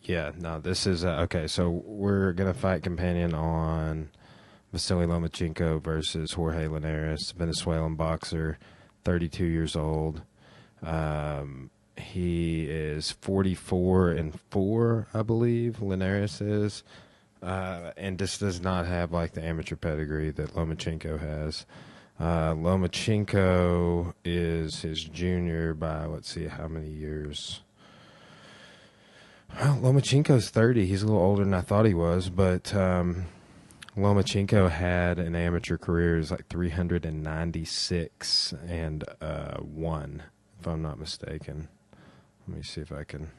Yeah, no, this is okay. So we're gonna fight companion on Vasily Lomachenko versus Jorge Linares, Venezuelan boxer, 32 years old. He is 44-4, I believe. Linares is, and just does not have like the amateur pedigree that Lomachenko has. Lomachenko is his junior by, let's see, how many years? Well, Lomachenko's 30. He's a little older than I thought he was, but Lomachenko had an amateur career is like 396 and won, if I'm not mistaken. Let me see if I can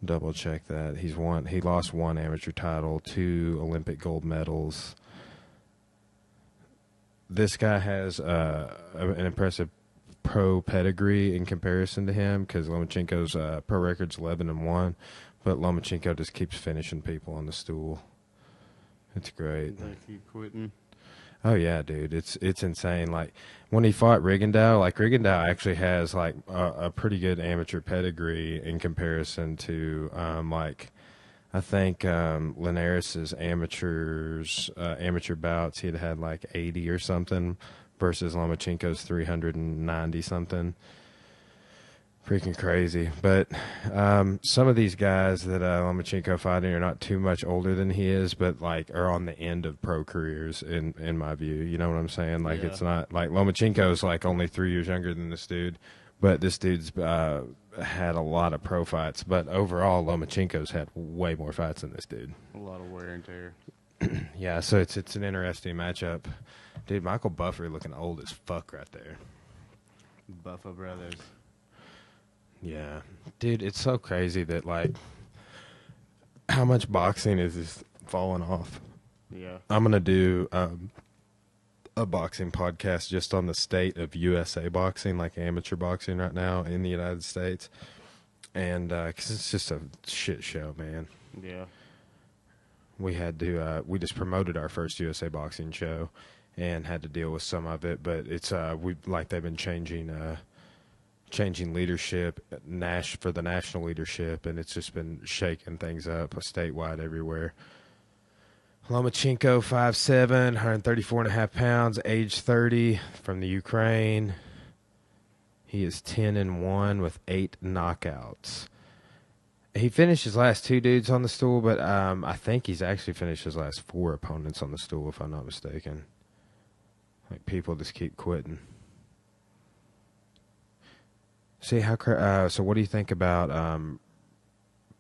double check that. He lost one amateur title, 2 Olympic gold medals. This guy has an impressive pro pedigree in comparison to him because Lomachenko's pro record's 11-1, but Lomachenko just keeps finishing people on the stool. It's great. They keep quitting. Oh yeah, dude, it's insane. Like when he fought Rigondeaux, like Rigondeaux actually has like a pretty good amateur pedigree in comparison to like I think Linares's amateur bouts he'd had like 80 or something versus Lomachenko's 390 something. Freaking crazy. But some of these guys that Lomachenko fighting are not too much older than he is, but like are on the end of pro careers in my view. You know what I'm saying? Like It's not like Lomachenko's like only 3 years younger than this dude, but this dude's had a lot of pro fights. But overall, Lomachenko's had way more fights than this dude. A lot of wear and tear. Yeah, so it's an interesting matchup. Dude, Michael Buffer looking old as fuck right there. Buffa brothers. Yeah. Dude, it's so crazy that, like, how much boxing is just falling off. Yeah. I'm going to do a boxing podcast just on the state of USA boxing, like amateur boxing right now in the United States. And, because it's just a shit show, man. Yeah. We had to, we just promoted our first USA boxing show and had to deal with some of it, but it's, they've been changing leadership for the national leadership, and it's just been shaking things up statewide everywhere. Lomachenko, 5'7", 134.5 pounds, age 30, from the Ukraine. He is 10-1 with 8 knockouts. He finished his last 2 dudes on the stool, but I think he's actually finished his last 4 opponents on the stool, if I'm not mistaken. Like, people just keep quitting. See how so what do you think about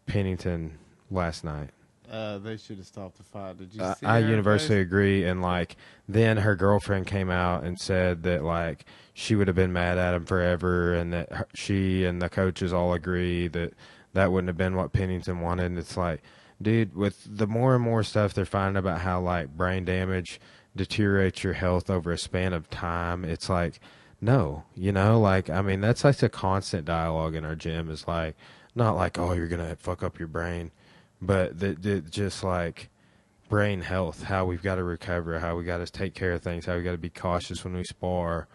Pennington last night? They should have stopped the fight. Did you see I her universally face? agree, and like then her girlfriend came out and said that like she would have been mad at him forever, and that she and the coaches all agree that that wouldn't have been what Pennington wanted. And it's like, dude, with the more and more stuff they're finding about how like brain damage deteriorates your health over a span of time, it's like, no, you know, like, I mean, that's like a constant dialogue in our gym is like, not like, oh, you're going to fuck up your brain, but just like brain health, how we've got to recover, how we got to take care of things, how we got to be cautious when we spar,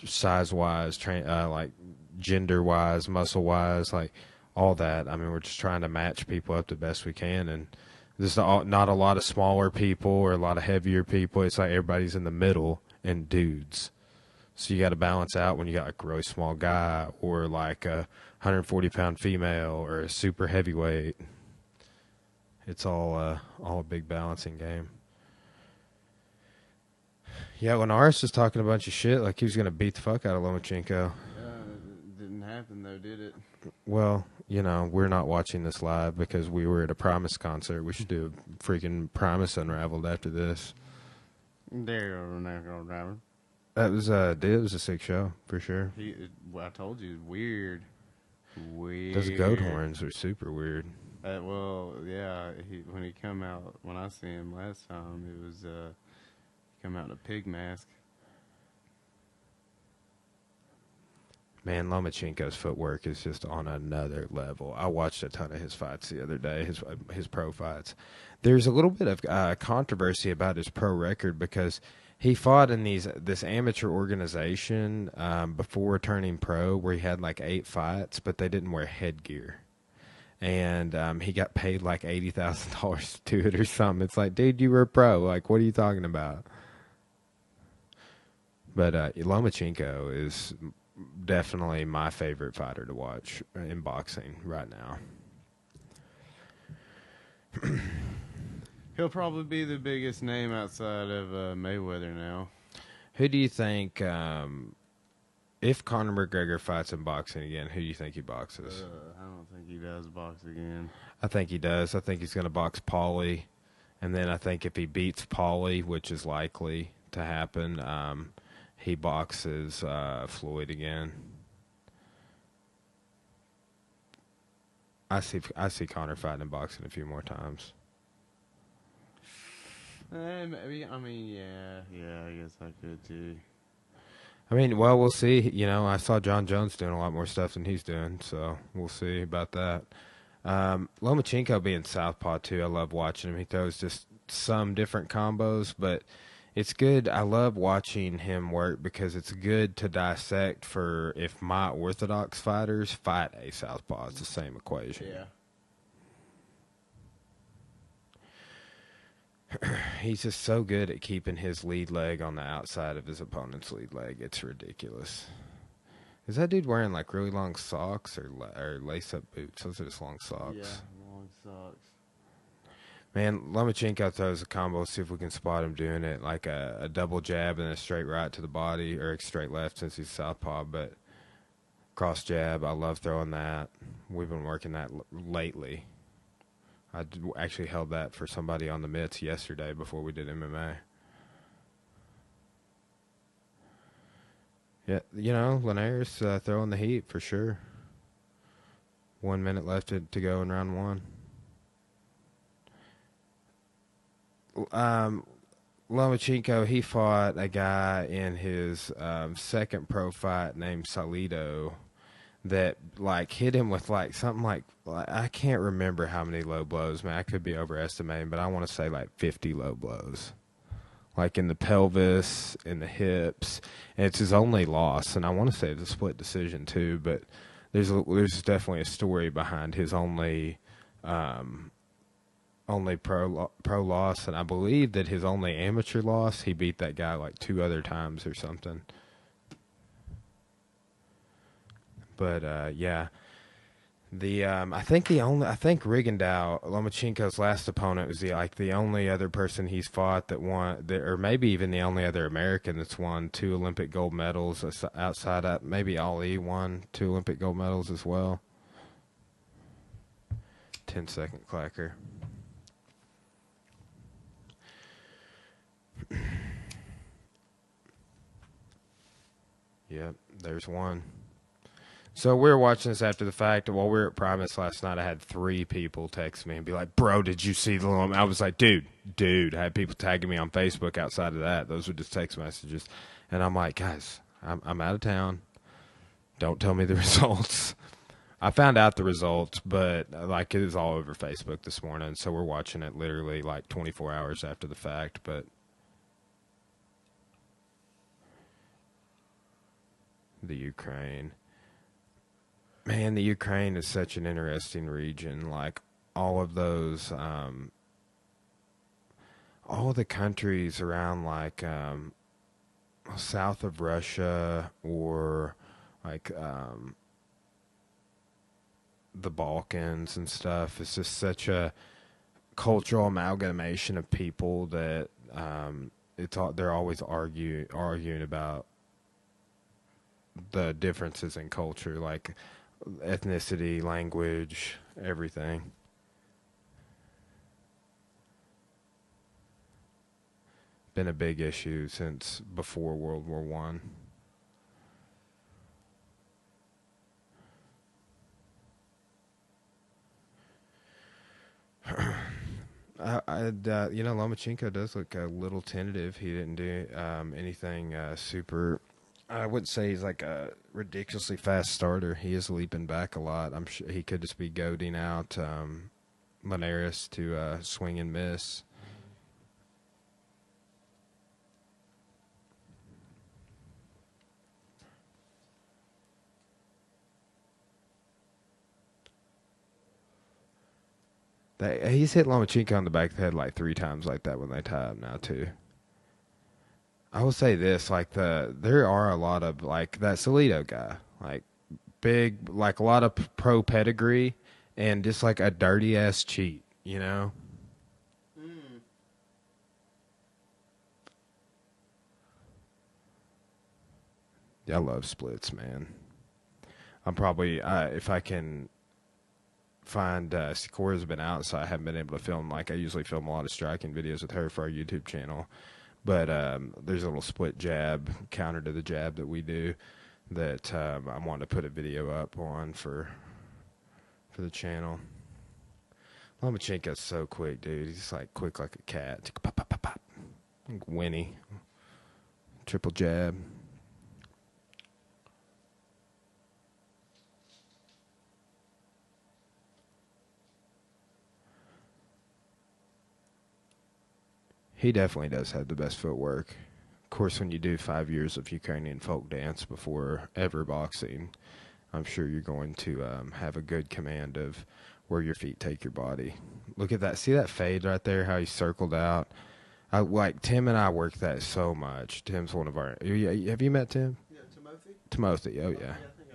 size-wise, like gender-wise, muscle-wise, like all that. I mean, we're just trying to match people up the best we can, and there's not a lot of smaller people or a lot of heavier people. It's like everybody's in the middle and dudes. So you got to balance out when you got a really small guy or like a 140-pound female or a super heavyweight. It's all a big balancing game. Yeah, Linares was talking a bunch of shit like he was going to beat the fuck out of Lomachenko. It didn't happen, though, did it? Well, you know, we're not watching this live because we were at a Primus concert. We should do a freaking Primus Unraveled after this. There you go, driver. That was it was a sick show for sure. I told you, weird. Those goat horns are super weird. Well, yeah. When he come out, when I see him last time, it was he come out in a pig mask. Man, Lomachenko's footwork is just on another level. I watched a ton of his fights the other day, his pro fights. There's a little bit of controversy about his pro record because he fought in this amateur organization before turning pro where he had like 8 fights, but they didn't wear headgear. and he got paid like $80,000 to do it or something. It's like, dude, you were a pro. Like, what are you talking about? But Lomachenko is definitely my favorite fighter to watch in boxing right now. He'll probably be the biggest name outside of Mayweather now. Who do you think, if Conor McGregor fights in boxing again, who do you think he boxes? I don't think he does box again. I think he does. I think he's going to box Paulie. And then I think if he beats Paulie, which is likely to happen, he boxes Floyd again. I see Conor fighting in boxing a few more times. Maybe. I mean, yeah. I guess I could too. I mean, well, we'll see. You know, I saw John Jones doing a lot more stuff than he's doing, so we'll see about that. Lomachenko being southpaw too, I love watching him. He throws just some different combos, but it's good. I love watching him work because it's good to dissect for if my orthodox fighters fight a southpaw. It's the same equation. Yeah. He's just so good at keeping his lead leg on the outside of his opponent's lead leg. It's ridiculous. Is that dude wearing like really long socks or lace-up boots? Those are just long socks. Yeah, long socks. Man, Lomachenko throws a combo. Let's see if we can spot him doing it. Like a double jab and a straight right to the body, or a straight left since he's southpaw, but cross jab. I love throwing that. We've been working that lately. I actually held that for somebody on the mitts yesterday before we did MMA. Yeah, you know, Linares throwing the heat for sure. 1 minute left to go in round one. Lomachenko, he fought a guy in his second pro fight named Salido that like hit him with like something like I can't remember how many low blows, man. I could be overestimating, but I want to say like 50 low blows, like in the pelvis, in the hips, and it's his only loss. And I want to say it's a split decision too, but there's definitely a story behind his only pro loss, and I believe that his only amateur loss, he beat that guy like 2 other times or something. But yeah, I think Rigondeaux, Lomachenko's last opponent, was the only other person he's fought that won, or maybe even the only other American that's won 2 Olympic gold medals. Outside of maybe Ali won 2 Olympic gold medals as well. 10-second clacker. Yep, there's one. So we were watching this after the fact. While we were at Primus last night, I had 3 people text me and be like, bro, did you see the Lom? I was like, dude. I had people tagging me on Facebook outside of that. Those were just text messages. And I'm like, guys, I'm out of town. Don't tell me the results. I found out the results, but like it is all over Facebook this morning. So we're watching it literally like 24 hours after the fact. But the Ukraine. Man, the Ukraine is such an interesting region. Like all of those, all the countries around like south of Russia or like the Balkans and stuff. It's just such a cultural amalgamation of people that they're always arguing about the differences in culture, like ethnicity, language, everything. Been a big issue since before World War One. Lomachenko does look a little tentative. He didn't do anything super. I wouldn't say he's like a ridiculously fast starter. He is leaping back a lot. I'm sure he could just be goading out Linares to swing and miss. He's hit Lomachenko on the back of the head like 3 times like that when they tie him now too. I will say this, like there are a lot of like that Salido guy, like big, like a lot of pro pedigree, and just like a dirty ass cheat, you know. Yeah, I love splits, man. I'm probably if I can find Sikora's been out, so I haven't been able to film. Like I usually film a lot of striking videos with her for our YouTube channel, but there's a little split jab counter to the jab that we do that I want to put a video up on for the channel. Lomachenko's so quick, dude. He's like quick like a cat. Pop, pop, pop, pop. Like Winnie. Triple jab. He definitely does have the best footwork. Of course, when you do 5 years of Ukrainian folk dance before ever boxing, I'm sure you're going to have a good command of where your feet take your body. Look at that. See that fade right there, how he circled out? Like Tim and I work that so much. Tim's one of our... Have you met Tim? Yeah, Timothy? Timothy, oh yeah. Yeah, I think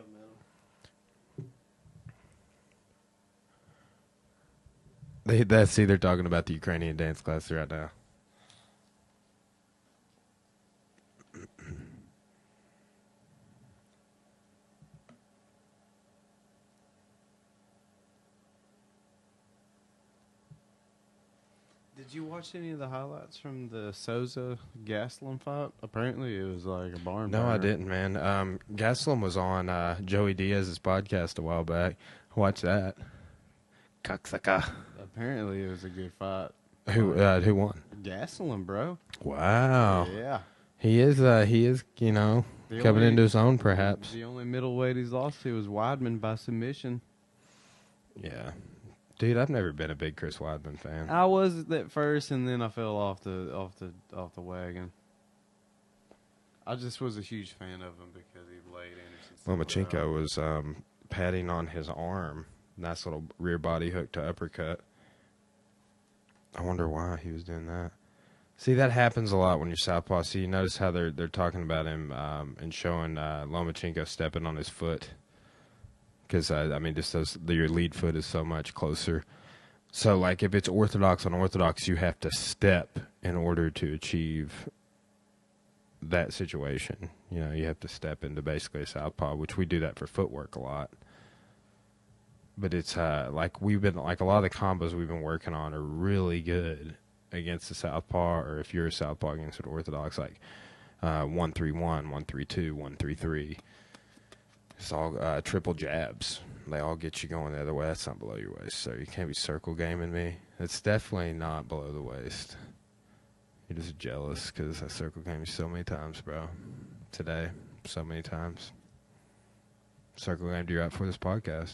I've met him. They're talking about the Ukrainian dance class right now. Did you watch any of the highlights from the Souza Gastelum fight? Apparently, it was like a barn No, burner. I didn't, man. Gastelum was on Joey Diaz's podcast a while back. Watch that. Cocksucker. Apparently, it was a good fight. Who won? Gastelum, bro. Wow. Yeah. He is, you know, coming into his own, perhaps. The only middleweight he's lost to was Weidman by submission. Yeah. Dude, I've never been a big Chris Weidman fan. I was at first, and then I fell off the wagon. I just was a huge fan of him because he laid Anderson. Lomachenko was patting on his arm. Nice little rear body hook to uppercut. I wonder why he was doing that. See, that happens a lot when you're southpaw. See, you notice how they're talking about him and showing Lomachenko stepping on his foot. Because, I mean, just your lead foot is so much closer. So, like, if it's orthodox on orthodox, you have to step in order to achieve that situation. You know, you have to step into basically a southpaw, which we do that for footwork a lot. But it's like a lot of the combos we've been working on are really good against the southpaw, or if you're a southpaw against an orthodox, like 1-3-1, 1-3-2, 1-3-3. It's all triple jabs. They all get you going the other way. That's not below your waist, so you can't be circle gaming me. It's definitely not below the waist. You're just jealous because I circle game you so many times, bro. Today, so many times. Circle gamed you right for this podcast.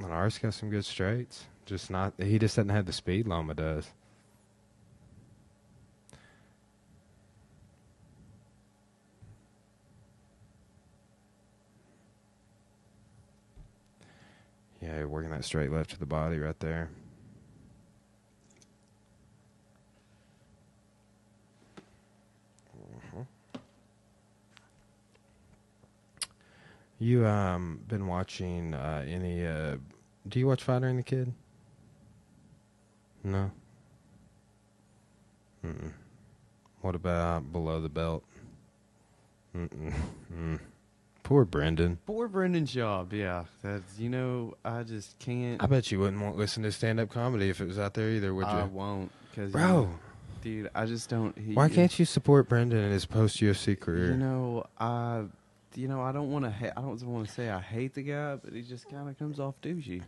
Linares got some good straights. He just doesn't have the speed Loma does. Yeah, you're working that straight left to the body right there. You been watching any do you watch Fighter and the Kid? No. What about Below the Belt? Poor Brendan. Poor Brendan Schaub, yeah. That's, I just can't. I bet you wouldn't want to listen to stand-up comedy if it was out there either, would you? I won't. Bro. Dude, I just don't. Why can't you support Brendan in his post-UFC career? I don't want to. I don't want to say I hate the guy, but he just kind of comes off douchey.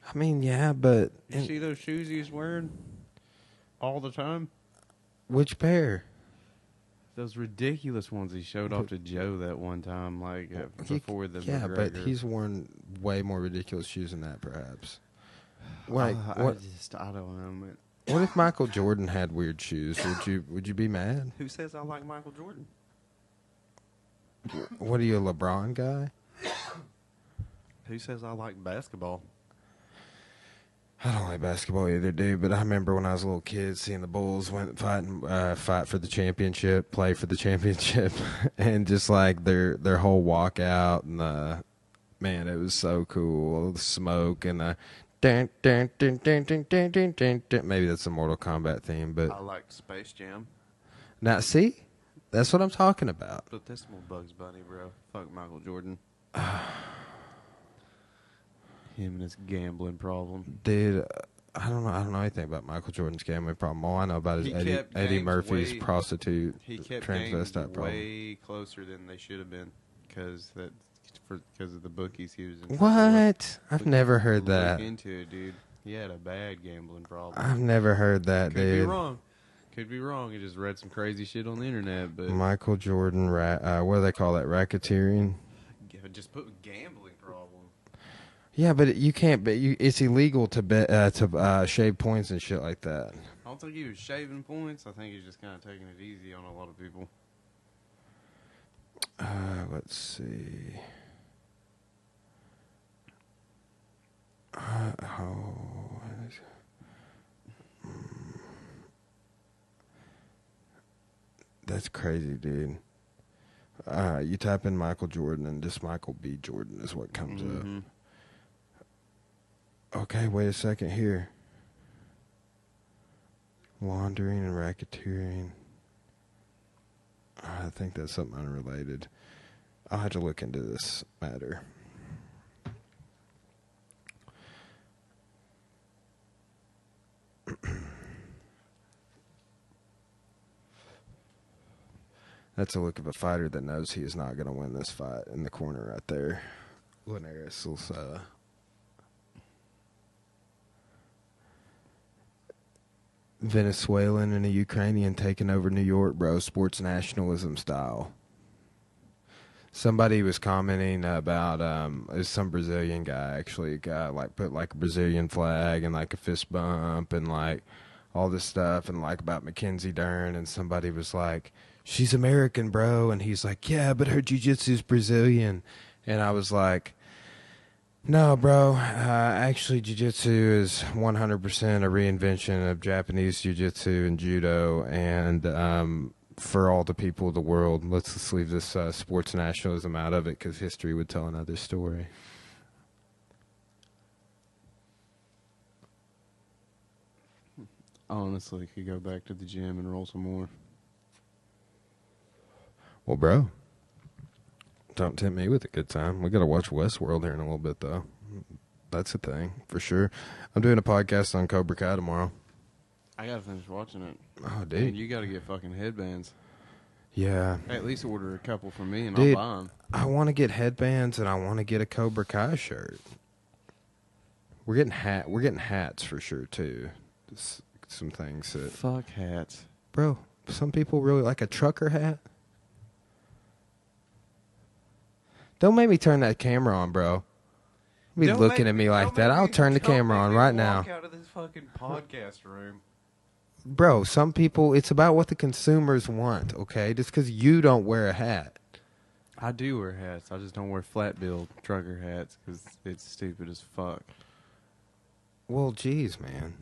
I mean, yeah, but You see those shoes he's wearing all the time? Which pair? Those ridiculous ones he showed off to Joe that one time, before the Yeah, McGregor. but he's worn way more ridiculous shoes than that, perhaps. I don't know. What if Michael Jordan had weird shoes? Would you be mad? Who says I like Michael Jordan? What are you, a LeBron guy? Who says I like basketball? I don't like basketball either, dude. But I remember when I was a little kid, seeing the Bulls fight for the championship, play for the championship, and just like their whole walkout and man, it was so cool. The smoke and the dun, dun, dun, dun, dun, dun, dun, dun, dun. Maybe that's a Mortal Kombat theme, but I liked Space Jam. now see, that's what I'm talking about. But that's more Bugs Bunny, bro. Fuck Michael Jordan. Him and his gambling problem. Dude, I don't know anything about Michael Jordan's gambling problem. All I know about is Eddie Murphy's prostitute transvestite problem. Way closer than they should have been because of the bookies he was in. What? I've never heard that. Look into it, dude. He had a bad gambling problem. I've never heard that, Could dude. be wrong. Could be wrong. He just read some crazy shit on the internet. But Michael Jordan, what do they call that? Racketeering? just put gambling problem. Yeah, but you can't. But it's illegal to bet to shave points and shit like that. I don't think he was shaving points. I think he was just kind of taking it easy on a lot of people. Let's see. That's crazy, dude. You type in Michael Jordan and just Michael B. Jordan is what comes up. Okay, wait a second here. Laundering and racketeering. I think that's something unrelated. I'll have to look into this matter. That's a look of a fighter that knows he is not going to win this fight in the corner right there. Linares will Venezuelan and a Ukrainian taking over New York, bro. Sports nationalism style. Somebody was commenting about it was some Brazilian guy actually. A guy like put like a Brazilian flag and like a fist bump and like all this stuff and like about Mackenzie Dern, and somebody was like, "She's American, bro," and he's like, "Yeah, but her jiu-jitsu's Brazilian," and I was like, "No, bro. Actually, jiu-jitsu is 100% a reinvention of Japanese jiu-jitsu and judo, and for all the people of the world, let's just leave this sports nationalism out of it because history would tell another story." Honestly, could go back to the gym and roll some more. Well, bro, don't tempt me with a good time. We got to watch Westworld here in a little bit, though. That's a thing, for sure. I'm doing a podcast on Cobra Kai tomorrow. I got to finish watching it. Oh, dude. And you got to get fucking headbands. Yeah. At least order a couple for me and Dude, I'll buy them. I want to get headbands and I want to get a Cobra Kai shirt. We're getting hats for sure, too. Some things that... Fuck hats. Bro, some people really like a trucker hat. Don't make me turn that camera on, bro. Be looking at me like that. I'll turn the camera on right now. Walk out of this fucking podcast room. Bro, some people, it's about what the consumers want, okay? Just because you don't wear a hat. I do wear hats. I just don't wear flat bill trucker hats because it's stupid as fuck. Well, geez, man.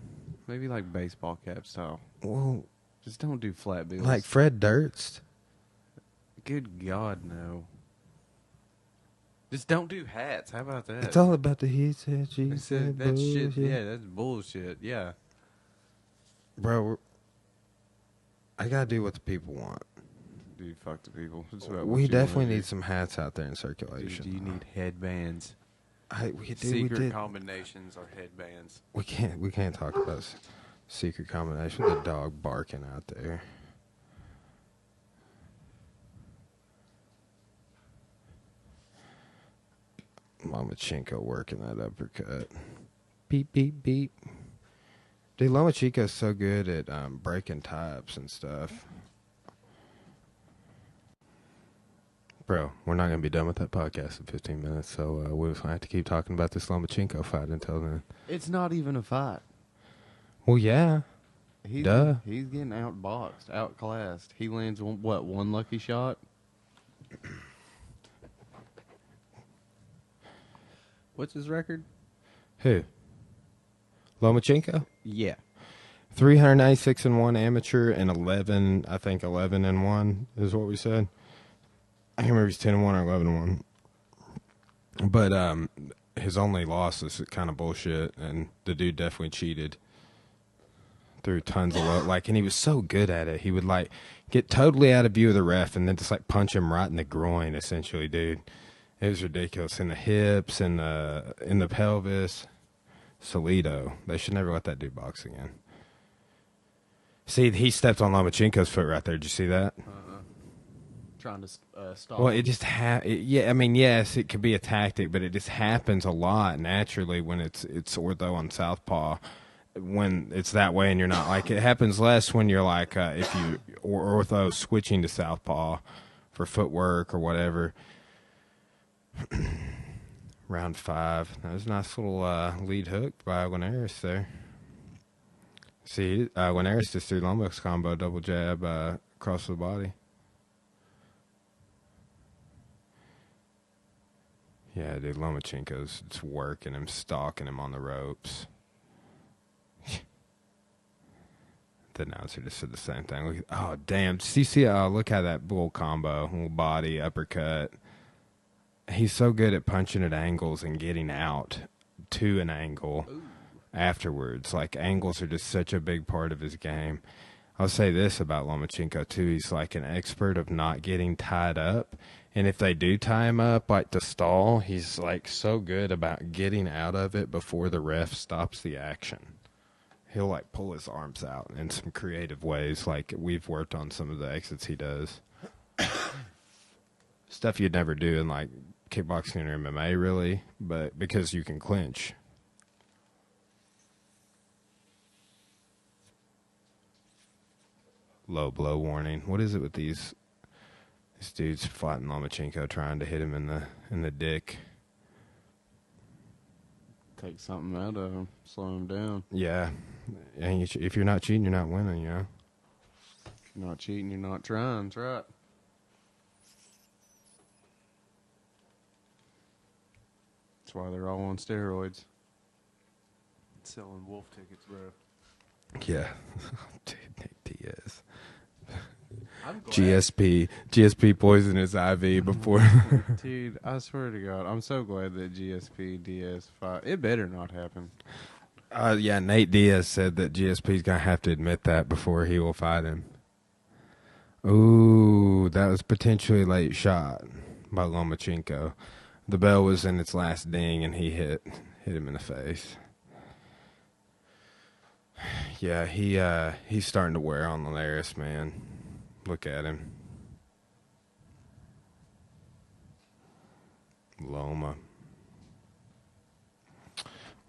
Maybe like baseball cap style. Well, just don't do flat bills. like Fred Durst. Good God, no. Just don't do hats. How about that? It's all about the he said, she said, that bullshit. shit. Yeah, that's bullshit. Yeah. Bro, I gotta do what the people want. Dude, fuck the people. That's what We you definitely wanna need do. some hats out there in circulation. Dude, you need headbands. Secret combinations are headbands. We can't talk about secret combination with the dog barking out there. Lomachenko working that uppercut. Beep, beep, beep. Dude, Lomachenko's so good at breaking types and stuff. Bro, we're not going to be done with that podcast in 15 minutes, so we'll have to keep talking about this Lomachenko fight until then. It's not even a fight. Well, yeah. Duh. He's getting outboxed, outclassed. He lands one lucky shot. What's his record? Who? Lomachenko? Yeah. 396-1 amateur and 11-1 is what we said. I can't remember if he's 10-1 or 11-1. But his only loss is kind of bullshit, and the dude definitely cheated. Threw tons of and he was so good at it. He would like get totally out of view of the ref and then just like punch him right in the groin, essentially, dude. It was ridiculous. In the hips and in the pelvis. Salido. They should never let that dude box again. See, he stepped on Lomachenko's foot right there. Did you see that? Trying to stop. Well, it just yeah. I mean, yes, it could be a tactic, but it just happens a lot naturally when it's ortho on southpaw. When it's that way, and you're not like it happens less when you're like if you or ortho switching to southpaw for footwork or whatever. Round 5. That was a nice little lead hook by Linares there. See, Linares just threw Loma's combo, double jab across the body. Yeah, dude, Lomachenko's just working him, stalking him on the ropes. The announcer just said the same thing. Look, oh, damn. Do you see? Look how that bull combo, little body, uppercut. He's so good at punching at angles and getting out to an angle afterwards. Like, angles are just such a big part of his game. I'll say this about Lomachenko, too. He's like an expert of not getting tied up. And if they do tie him up, like to stall, he's like so good about getting out of it before the ref stops the action. He'll like pull his arms out in some creative ways. Like we've worked on some of the exits he does. Stuff you'd never do in like kickboxing or MMA, really, but because you can clinch. Low blow warning. What is it with these dudes fighting Lomachenko trying to hit him in the dick? Take something out of him, slow him down. Yeah. And if you're not cheating, you're not winning, you know? If you're not cheating, you're not trying. That's right. That's why they're all on steroids. Selling wolf tickets, bro. Yeah. Dude, Nick Diaz. GSP poisoned his IV before. Dude, I swear to God, I'm so glad that GSP Diaz fight. It better not happen. Yeah, Nate Diaz said that GSP's going to have to admit that before he will fight him. Ooh, that was potentially a late shot by Lomachenko. The bell was in its last ding, and he hit him in the face. Yeah, he's starting to wear on Linares, man. Look at him. Loma.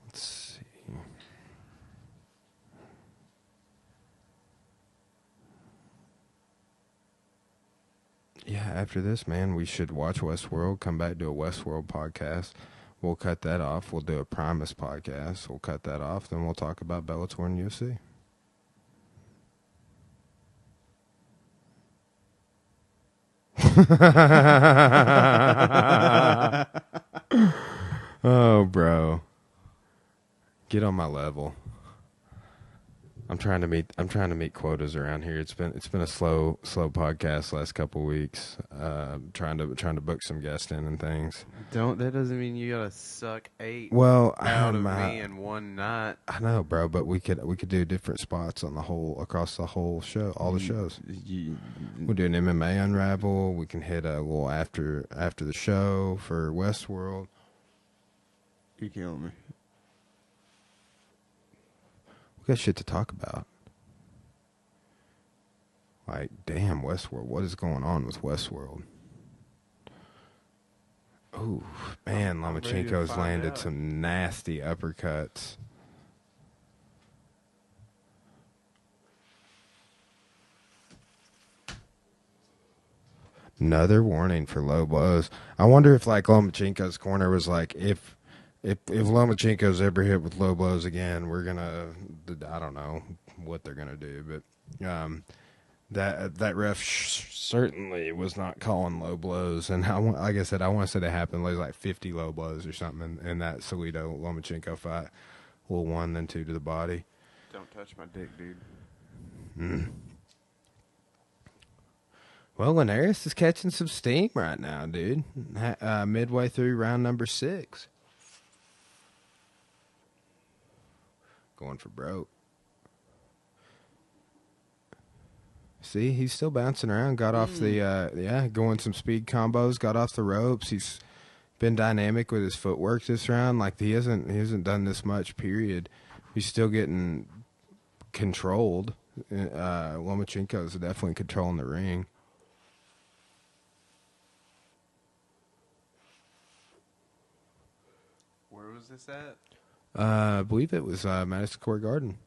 Let's see. Yeah, after this, man, we should watch Westworld, come back, do a Westworld podcast. We'll cut that off. We'll do a Primus podcast. We'll cut that off. Then we'll talk about Bellator and UFC. Oh, bro. Get on my level. I'm trying to meet quotas around here. It's been a slow podcast last couple weeks. Trying to book some guests in and things. That doesn't mean you gotta suck 8 out of me in one night. I know, bro, but we could do different spots across the whole show, all the shows. We'll do an MMA Unravel. We can hit a little after the show for Westworld. You're killing me. We got shit to talk about. Like, damn, Westworld. What is going on with Westworld? Ooh, man, Lomachenko's landed some nasty uppercuts. Another warning for low blows. I wonder if, like, Lomachenko's corner was like, if if Lomachenko's ever hit with low blows again, we're gonna. I don't know what they're gonna do, but that ref certainly was not calling low blows. And like I said, I want to say that happened. There was like 50 low blows or something in that Salido Lomachenko fight. Well, 1 then 2 to the body. Don't touch my dick, dude. Well, Linares is catching some steam right now, dude. Midway through round number 6. Going for broke. See, he's still bouncing around. Got off the, going some speed combos. Got off the ropes. He's been dynamic with his footwork this round. Like, he hasn't done this much, period. He's still getting controlled. Lomachenko's definitely controlling the ring. Where was this at? I believe it was Madison Square Garden.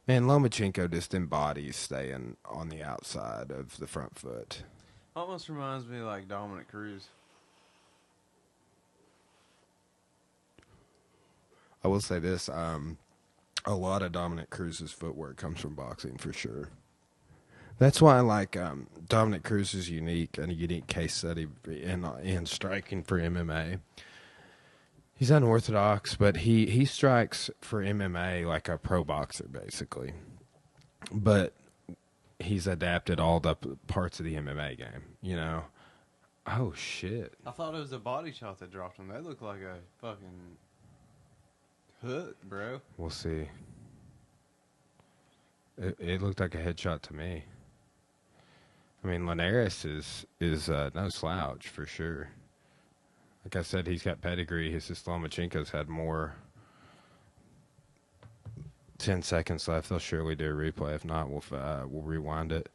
Man, Lomachenko just embodies staying on the outside of the front foot. Almost reminds me of like Dominic Cruz. I will say this, a lot of Dominic Cruz's footwork comes from boxing for sure. That's why I like Dominic Cruz is unique and a unique case study in striking for MMA. He's unorthodox, but he strikes for MMA like a pro boxer, basically. But he's adapted all the parts of the MMA game, you know? Oh, shit. I thought it was a body shot that dropped him. That looked like a fucking hook, bro. We'll see. It looked like a headshot to me. I mean, Linares is no slouch, for sure. Like I said, he's got pedigree. It's just Lomachenko's had more. 10 seconds left. They'll surely do a replay. If not, we'll rewind it.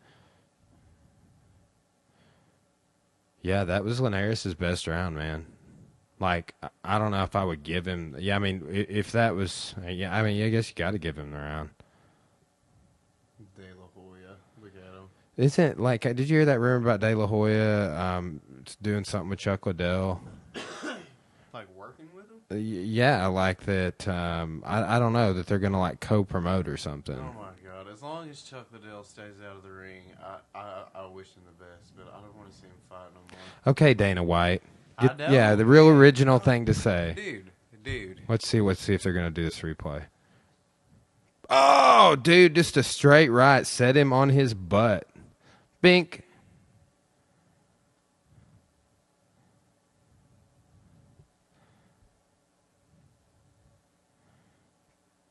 Yeah, that was Linares' best round, man. Like, I don't know if I would give him. Yeah, I mean, if that was. Yeah, I mean, I guess you got to give him the round. De La Hoya. Look at him. Isn't like? Did you hear that rumor about De La Hoya doing something with Chuck Liddell? Like working with him? Yeah, like that. I don't know that they're gonna like co-promote or something. Oh my god! As long as Chuck Liddell stays out of the ring, I wish him the best, but I don't want to see him fight no more. Okay, Dana White. I know, yeah, the real original thing to say. Dude. Let's see if they're gonna do this replay. Oh, dude, just a straight right. Set him on his butt. Bink.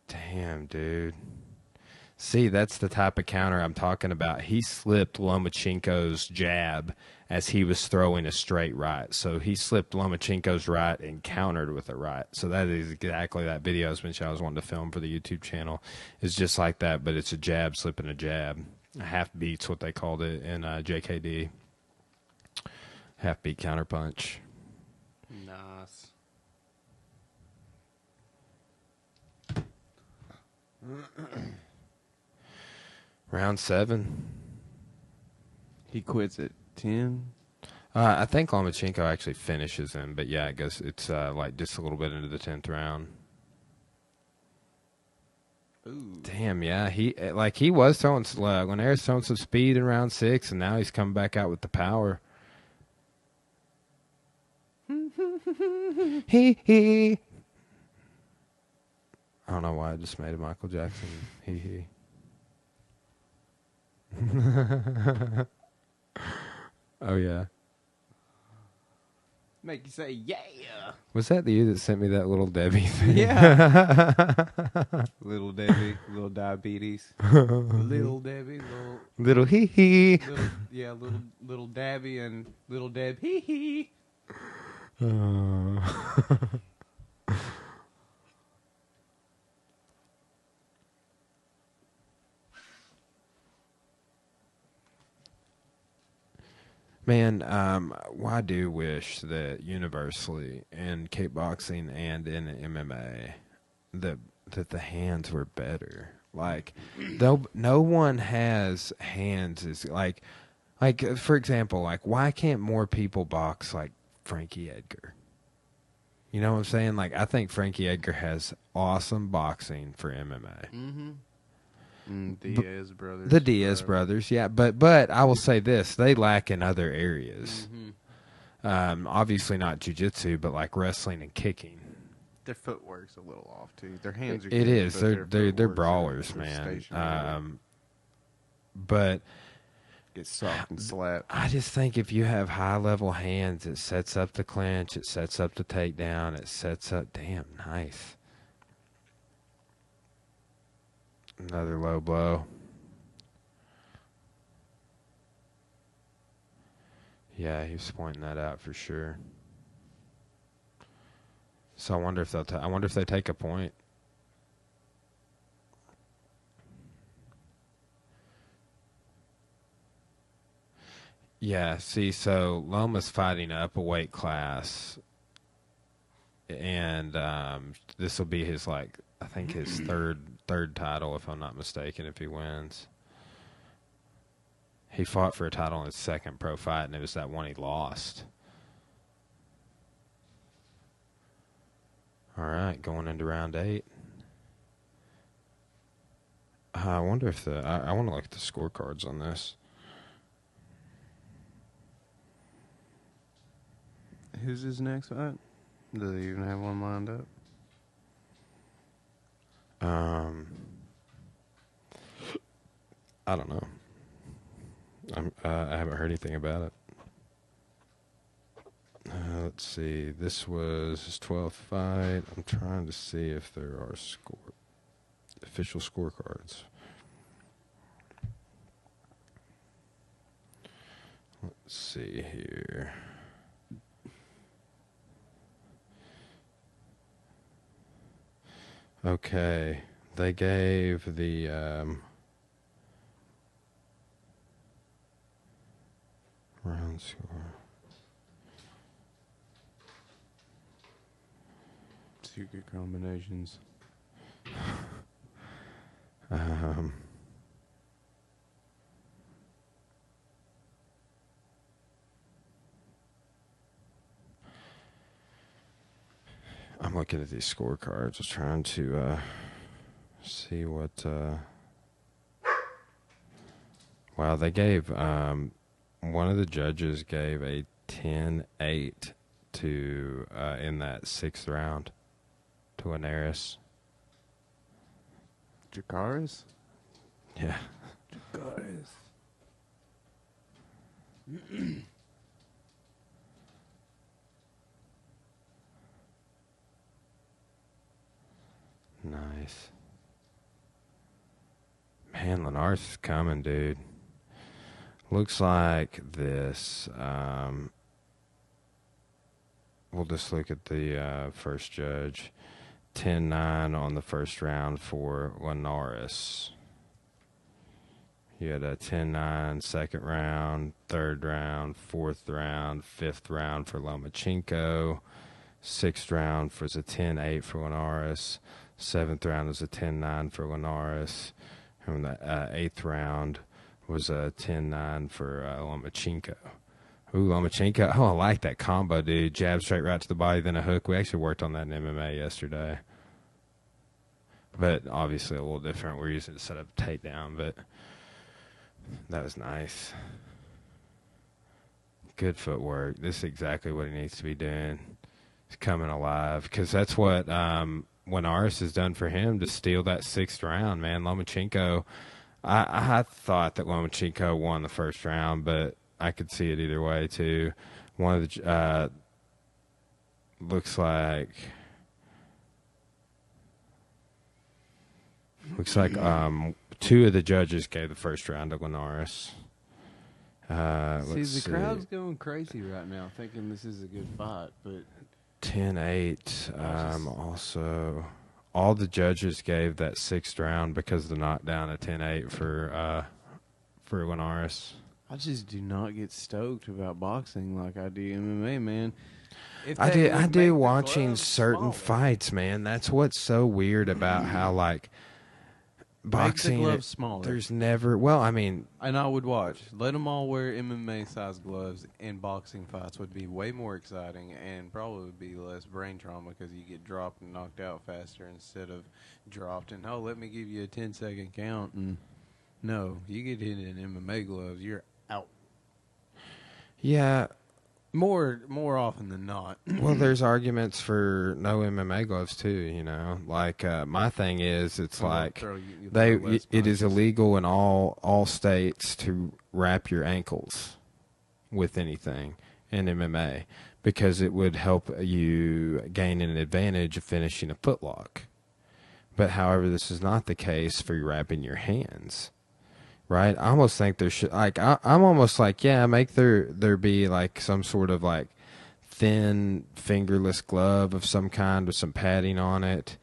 Damn, dude. See, that's the type of counter I'm talking about. He slipped Lomachenko's jab as he was throwing a straight right. So he slipped Lomachenko's right and countered with a right. So that is exactly that video I was wanting to film for the YouTube channel. It's just like that, but it's a jab slipping a jab. A half beat's what they called it in JKD. Half beat counter punch. Nice. Round 7. He quits at 10. I think Lomachenko actually finishes him, but yeah, I guess it's like just a little bit into the 10th round. Ooh. Damn, yeah, he was throwing Linares throwing some speed in round 6, and now he's coming back out with the power. He. I don't know why I just made a Michael Jackson. He. Oh yeah. Make you say yeah. Was that you that sent me that little Debbie thing? Yeah. Little Debbie, little diabetes. Little Debbie, little hee hee. Little Dabby and little Deb hee hee. Man, I do wish that universally in kickboxing and in MMA that the hands were better. Like, no one has hands is like for example, like why can't more people box like Frankie Edgar? You know what I'm saying? Like, I think Frankie Edgar has awesome boxing for MMA. Mm-hmm. Diaz brothers. The Diaz brothers, yeah. But I will say this. They lack in other areas. Obviously not jiu-jitsu, but like wrestling and kicking. Their footwork's a little off, too. Their hands are It good. is. But They're brawlers, man. But get socked and slapped. I just think if you have high-level hands, it sets up the clinch, it sets up the takedown, it sets up... Damn, nice. Another low blow. Yeah, he was pointing that out for sure. So I wonder if they'll. I wonder if they take a point. Yeah. See, so Loma's fighting up a weight class, and this will be his I think his third title, if I'm not mistaken, if he wins. He fought for a title in his second pro fight, and it was that one he lost. All right, going into round 8. I wonder if I want to look at the scorecards on this. Who's his next fight? Does he even have one lined up? I don't know. I haven't heard anything about it. Let's see. This was his 12th fight. I'm trying to see if there are official scorecards. Let's see here. Okay. They gave the round score. Two good combinations. I'm looking at these scorecards. Just trying to see what. Wow, they gave one of the judges gave a 10-8 to in that 6th round to Linares. Jakaris? Yeah. Jakaris. Nice. Man, Linares is coming, dude. Looks like this. We'll just look at the first judge. 10-9 on the first round for Linares. You had a 10-9 second round, third round, fourth round, fifth round for Lomachenko. Sixth round was a 10-8 for Linares. Seventh round was a 10-9 for Linares. And the eighth round was a 10-9 for Lomachenko. Ooh, Lomachenko. Oh, I like that combo, dude. Jab straight right to the body, then a hook. We actually worked on that in MMA yesterday. But obviously a little different. We're using it to set up a takedown, but that was nice. Good footwork. This is exactly what he needs to be doing. He's coming alive. Because that's what Linares has done for him to steal that 6th round, man. Lomachenko, I thought that Lomachenko won the first round, but I could see it either way, too. One of the looks like two of the judges gave the first round to Linares. The crowd's going crazy right now, thinking this is a good fight, but 10-8. Also, all the judges gave that 6th round because of the knockdown a 10-8 for Linares. I just do not get stoked about boxing like I do MMA, man. I do watching certain fights, man. That's what's so weird about how, like, boxing, Make the gloves smaller. there's never. Well, I mean, And I would watch. Let them all wear MMA size gloves, and boxing fights would be way more exciting, and probably would be less brain trauma because you get dropped and knocked out faster instead of dropped and let me give you a 10-second count. And no, you get hit in MMA gloves, you're out. yeah. More often than not. Well, there's arguments for no MMA gloves too. You know, like my thing is, it's like it is illegal in all states to wrap your ankles with anything in MMA because it would help you gain an advantage of finishing a footlock. But however, this is not the case for wrapping your hands. Right? I almost think there should I'm almost like, yeah, make there be like some sort of like thin fingerless glove of some kind with some padding on it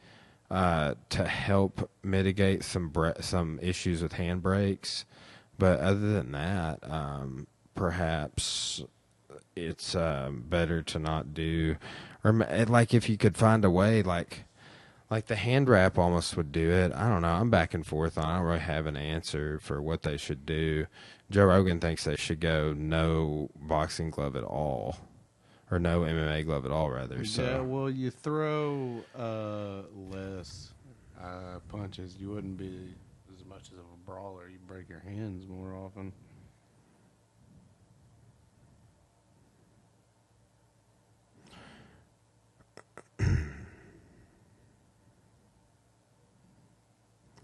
to help mitigate some issues with handbrakes. But other than that, perhaps it's better to not do, or like if you could find a way, like the hand wrap almost would do it. I don't know. I'm back and forth on. I don't really have an answer for what they should do. Joe Rogan thinks they should go no boxing glove at all, or no MMA glove at all, rather. So yeah, well, you throw less punches. You wouldn't be as much as a brawler. You break your hands more often.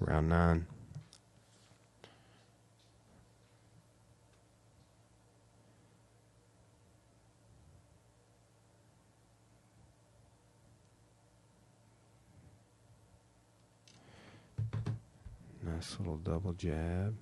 Round 9. Nice little double jab.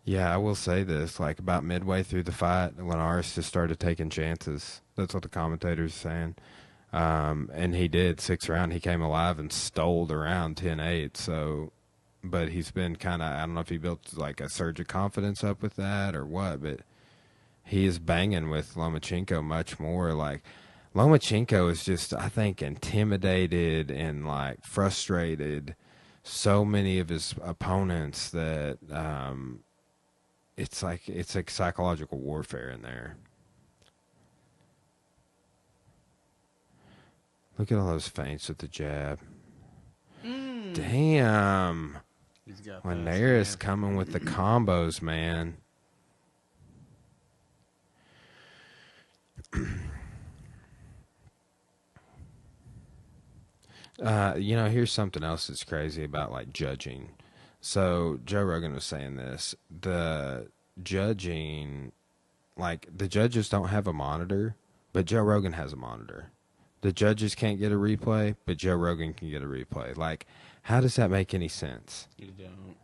Yeah, I will say this. Like about midway through the fight, Linares just started taking chances. That's what the commentators are saying. And he did. 6th round, he came alive and stole the round 10-8. So, but he's been kind of, I don't know if he built like a surge of confidence up with that or what, but he is banging with Lomachenko much more. Like Lomachenko is just, I think, intimidated and like frustrated so many of his opponents that it's like psychological warfare in there. Look at all those feints with the jab. Damn. He's got Linares coming with the combos, man. Here's something else that's crazy about like judging. So Joe Rogan was saying this. The judging, like the judges don't have a monitor, but Joe Rogan has a monitor. The judges can't get a replay, but Joe Rogan can get a replay. Like, how does that make any sense? You don't.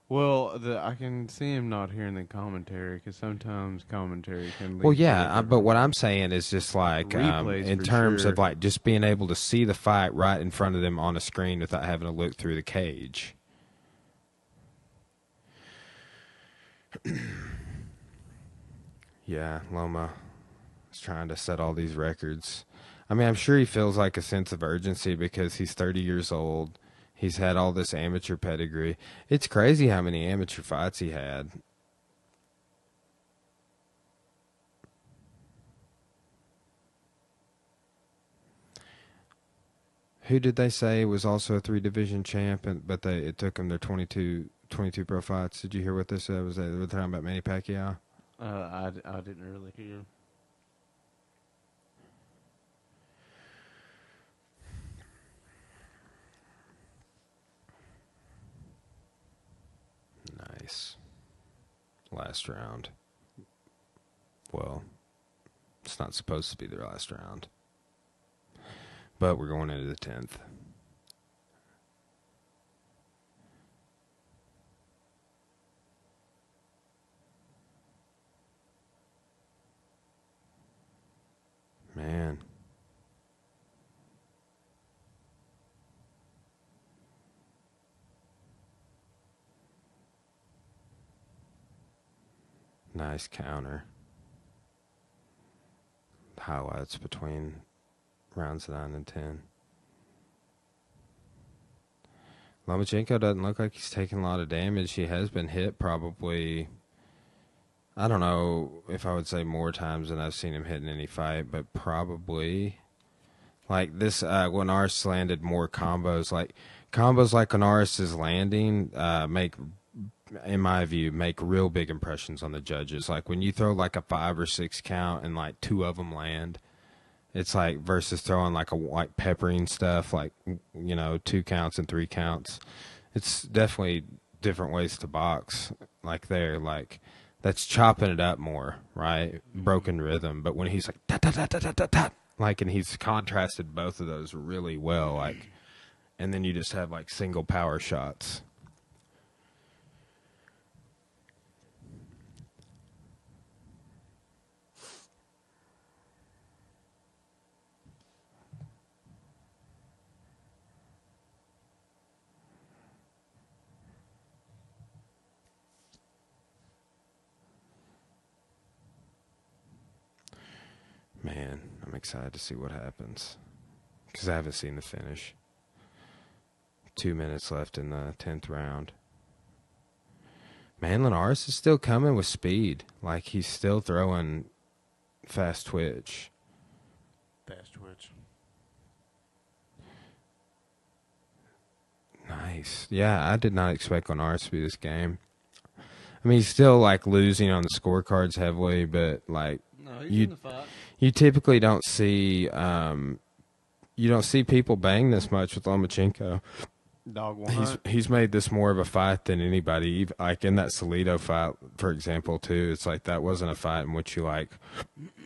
Well, I can see him not hearing the commentary because sometimes commentary can. Well, yeah, but what I'm saying is just like in terms of like just being able to see the fight right in front of them on a screen without having to look through the cage. Yeah, Loma is trying to set all these records. I mean, I'm sure he feels like a sense of urgency because he's 30 years old. He's had all this amateur pedigree. It's crazy how many amateur fights he had. Who did they say was also a 3-division champ, but it took them their 22 pro fights? Did you hear what they said? Was they were talking about Manny Pacquiao? I didn't really hear. Nice. Last round. Well, it's not supposed to be the last round. But we're going into the 10th. Man. Nice counter. Highlights between rounds 9 and 10. Lomachenko doesn't look like he's taking a lot of damage. He has been hit probably, I don't know if I would say more times than I've seen him hit in any fight, but probably. Like this, Linares landed more combos. Like combos like Linares is landing make, in my view, make real big impressions on the judges. Like when you throw like a 5 or 6 count and like 2 of them land, it's like versus throwing like peppering stuff, like 2 counts and 3 counts. It's definitely different ways to box. Like there, like that's chopping it up more, right? Broken rhythm. But when he's like ta ta ta ta ta ta ta, like, and he's contrasted both of those really well, like, and then you just have like single power shots. Man, I'm excited to see what happens because I haven't seen the finish. 2 minutes left in the 10th round. Man, Linares is still coming with speed. Like, he's still throwing fast twitch. Fast twitch. Nice. Yeah, I did not expect Linares to be this game. I mean, he's still, like, losing on the scorecards heavily, but, like, No, he's in the fight. You typically don't see people bang this much with Lomachenko. Dog will hunt. He's made this more of a fight than anybody. Like in that Salido fight, for example, too. It's like that wasn't a fight in which you like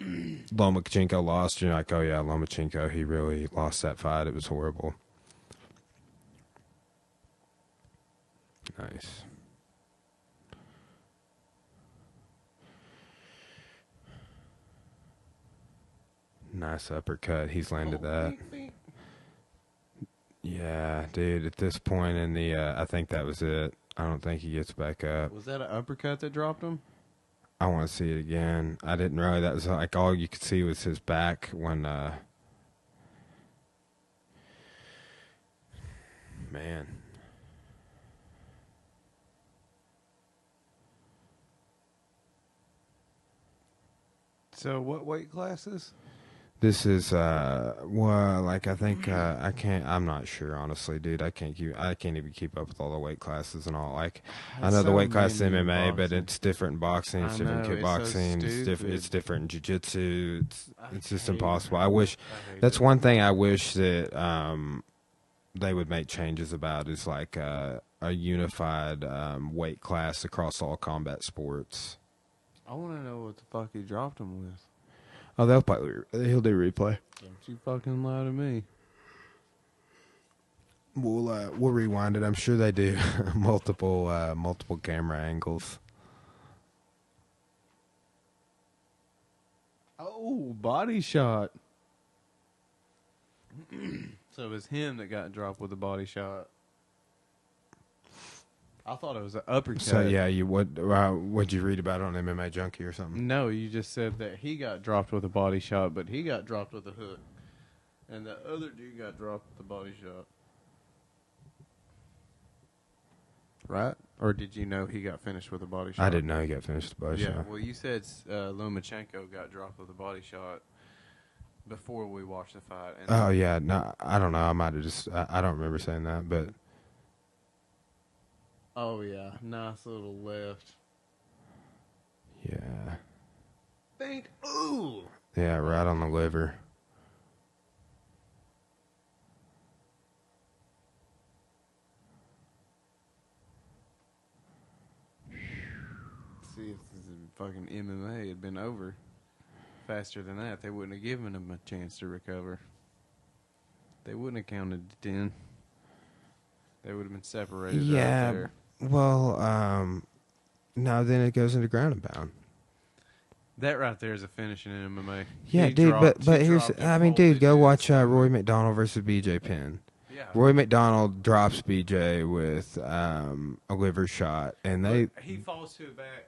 Lomachenko lost. You're like, oh yeah, Lomachenko, he really lost that fight. It was horrible. Nice. Nice uppercut. He's landed that. Yeah, dude, at this point in the, I think that was it. I don't think he gets back up. Was that an uppercut that dropped him? I want to see it again. I didn't really. That was like all you could see was his back when, man. So what weight classes? This is well, like I think I'm not sure honestly, dude. I can't even keep up with all the weight classes and all. Like I know the weight class in MMA, but it's different in boxing, it's different in kickboxing, it's different in jiu-jitsu. It's just impossible. I wish that's one thing I wish that they would make changes about is like a unified weight class across all combat sports. I want to know what the fuck he dropped him with. Oh, he'll do replay. Don't you fucking lie to me. We'll rewind it. I'm sure they do multiple camera angles. Oh, body shot. So it was him that got dropped with a body shot. I thought it was an uppercut. So yeah, what'd you read about it on MMA Junkie or something? No, you just said that he got dropped with a body shot, but he got dropped with a hook, and the other dude got dropped with a body shot. Right? Or did you know he got finished with a body shot? I didn't know he got finished with a body shot. Yeah. Well, you said Lomachenko got dropped with a body shot before we watched the fight. And Oh yeah, no, I don't know. I might have just I don't remember saying that, but. Oh, yeah. Nice little left. Yeah. Ooh! Yeah, right on the liver. See, if this is fucking MMA had been over faster than that, they wouldn't have given him a chance to recover. They wouldn't have counted to 10. They would have been separated right there. Well, no, then it goes into ground and pound. That right there is a finish in MMA. Yeah, dude, but here's, I mean, dude, go watch Roy McDonald versus BJ Penn. Yeah. Roy McDonald drops BJ with a liver shot, and he falls to his back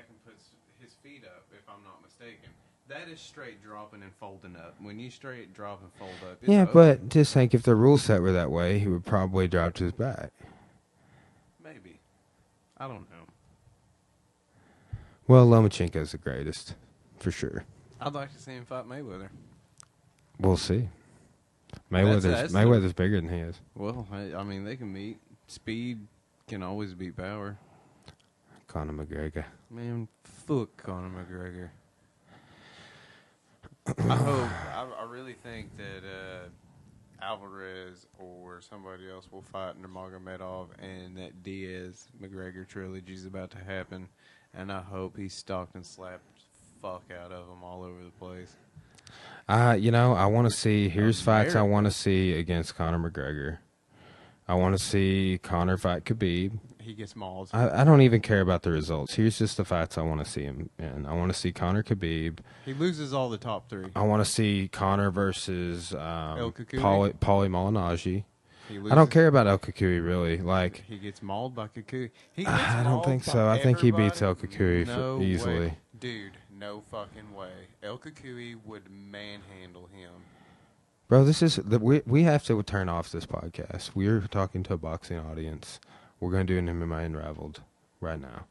and puts his feet feet up, if I'm not mistaken. That is straight dropping and folding up. When you straight drop and fold up, it's Yeah, over. but just think if the rule set were that way, he would probably drop to his back. Maybe. I don't know. Well, Lomachenko's the greatest, for sure. I'd like to see him fight Mayweather. We'll see. That's Mayweather's bigger than he is. Well, I mean, they can meet. Speed can always beat power. Conor McGregor. Man, fuck Conor McGregor. I really think that Alvarez or somebody else will fight Nurmagomedov, and that Diaz McGregor trilogy is about to happen. And I hope he's stalked and slapped fuck out of them all over the place. I want to see. Here's fights I want to see against Conor McGregor. I want to see Conor fight Khabib. He gets mauled. I don't even care about the results. Here's just the fights I want to see him in. I want to see Conor Khabib. He loses all the top three. I want to see Conor versus Paulie Malignaggi. I don't care about El Kukui, really. Like, he gets mauled by Kukui. I don't think so. I think he beats El Kukui easily. Way. Dude, no fucking way. El Kukui would manhandle him. Bro, we have to turn off this podcast. We're talking to a boxing audience. We're going to do an MMA Unraveled right now.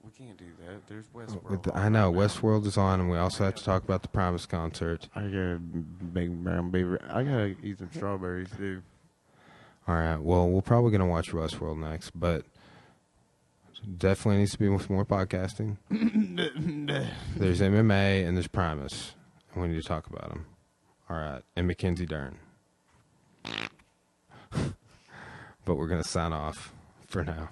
We can't do that. There's Westworld. I know. Westworld is on, and we also have to talk about the Primus concert. I got a big brown beaver. I got to eat some strawberries, too. All right. Well, we're probably going to watch Westworld next, but definitely needs to be with more podcasting. There's MMA and there's Primus, and we need to talk about them. All right. And Mackenzie Dern. But we're going to sign off for now.